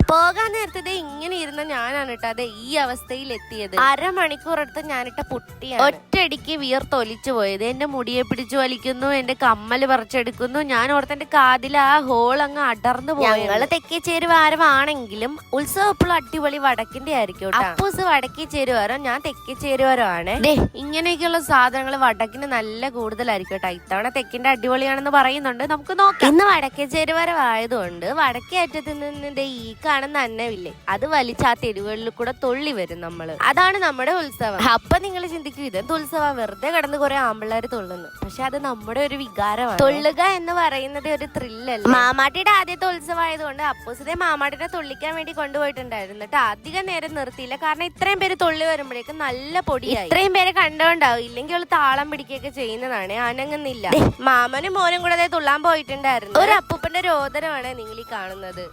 പോകാൻ നേരത്തെ ഇങ്ങനെ ഇരുന്ന ഞാനാണ് കേട്ടോ അതെ ഈ അവസ്ഥയിൽ എത്തിയത്. അരമണിക്കൂർ എടുത്ത് ഞാനിട്ട പുട്ടിയാണ് ഒറ്റയടിക്ക് വിയർത്തൊലിച്ചു പോയത്. എന്റെ മുടിയെ പിടിച്ചു വലിക്കുന്നു, എന്റെ കമ്മല് പറിച്ചെടുക്കുന്നു. ഞാൻ ഓർത്തെന്റെ കാതിൽ ആ ഹോൾ അങ്ങ് അടർന്നു പോയി. ഞങ്ങള് തെക്കേ ചേരുവാരമാണെങ്കിലും ഉത്സവം എപ്പോഴും അടിപൊളി വടക്കിന്റെ ആയിരിക്കും. അപ്പൂസ് വടക്കേ ചേരുവാരം, ഞാൻ തെക്കേ ചേരുവാരമാണ്. ഇങ്ങനെയൊക്കെയുള്ള സാധനങ്ങൾ വടക്കിന് നല്ല കൂടുതലായിരിക്കും കേട്ടോ. ഇത്തവണ തെക്കിന്റെ അടിപൊളിയാണെന്ന് പറയുന്നുണ്ട്, നമുക്ക് നോക്കാം. ഇന്ന് വടക്കേ ചേരുവാരം ആയതുകൊണ്ട് വടക്കേ അറ്റത്ത് നിന്ന് ഈ കാണുന്ന അന്നമില്ലേ, അത് വലിച്ച ആ തെരുവുകളിൽ കൂടെ തുള്ളി വരും നമ്മള്. അതാണ് നമ്മുടെ ഉത്സവം. അപ്പൊ നിങ്ങൾ ചിന്തിക്കും ഇതെന്ത് ഉത്സവം, വെറുതെ കിടന്ന് കുറെ ആമ്പിള്ളേര് തുള്ളുന്നു. പക്ഷെ അത് നമ്മുടെ ഒരു വികാരമാണ്. തുള്ളുക എന്ന് പറയുന്നത് ഒരു ത്രില്ലല്ല. മാമാട്ടിയുടെ ആദ്യത്തെ ഉത്സവം ആയതുകൊണ്ട് അപ്പൂസിനെ മാമാട്ടിനെ തുള്ളിക്കാൻ വേണ്ടി കൊണ്ടുപോയിട്ടുണ്ടായിരുന്നു. എന്നിട്ട് അധികം നേരം നിർത്തിയില്ല, കാരണം ഇത്രയും പേര് തുള്ളി വരുമ്പോഴേക്കും നല്ല പൊടിയായി. ഇത്രയും പേരെ കണ്ടോണ്ടാവും, ഇല്ലെങ്കിൽ അവള് താളം പിടിക്കുകയൊക്കെ ചെയ്യുന്നതാണ്, അനങ്ങുന്നില്ല. മാമനും മോനും കൂടെ തുള്ളാൻ പോയിട്ടുണ്ടായിരുന്നു. ഒരു അപ്പൂപ്പന്റെ രോദനമാണ് നിങ്ങൾ ഈ കാണുന്നത്.